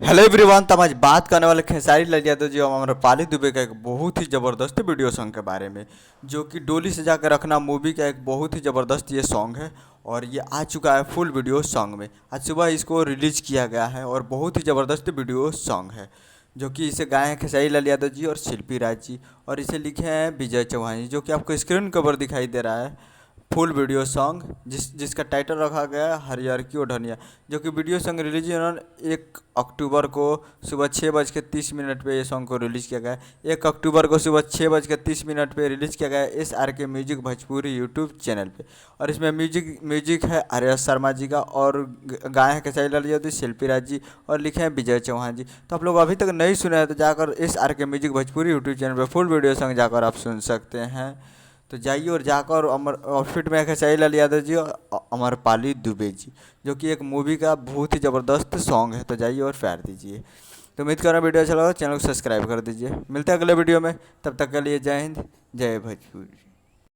Hello everyone. तो हम आज बात करने वाले खेसारी लाल यादव जी और हमारे पाली दुबे का एक बहुत ही ज़बरदस्त वीडियो सॉन्ग के बारे में, जो कि डोली सजा के रखना मूवी का एक बहुत ही ज़बरदस्त ये सॉन्ग है। और ये आ चुका है फुल वीडियो सॉन्ग में। आज सुबह इसको रिलीज किया गया है और बहुत ही ज़बरदस्त वीडियो सॉन्ग है, जो कि इसे गाए हैं खेसारी लाल यादव जी और शिल्पी राज जी, और इसे लिखे हैं विजय चौहान जी, जो कि आपको स्क्रीन कवर दिखाई दे रहा है। फुल वीडियो सॉन्ग जिसका टाइटल रखा गया है हरियर की ओढ़निया, जो कि वीडियो सॉन्ग रिलीज उन्होंने 1 अक्टूबर को सुबह 6:30 पे ये सॉन्ग को रिलीज़ किया गया है। 1 अक्टूबर को सुबह 6:30 पे रिलीज़ किया गया है SRK music Bhojpuri YouTube channel पे। और इसमें म्यूजिक है आर्या शर्मा जी का, और गाए हैं खेसारी लाल यादव, शिल्पी राज जी, और लिखे हैं विजय चौहान जी। तो आप लोग अभी तक नहीं सुने हैं तो जाकर SRK music Bhojpuri YouTube channel पर फुल वीडियो सॉन्ग जाकर आप सुन सकते हैं। तो जाइए और जाकर अमर आउटफिट में खेसारी लाल यादव जी और अमरपाली दुबे जी, जो कि एक मूवी का बहुत ही ज़बरदस्त सॉन्ग है। तो जाइए और प्यार दीजिए। तो उम्मीद कर रहा हूँ वीडियो अच्छा लगा, चैनल को सब्सक्राइब कर दीजिए। मिलते हैं अगले वीडियो में, तब तक के लिए जय हिंद, जय भोजपुरी।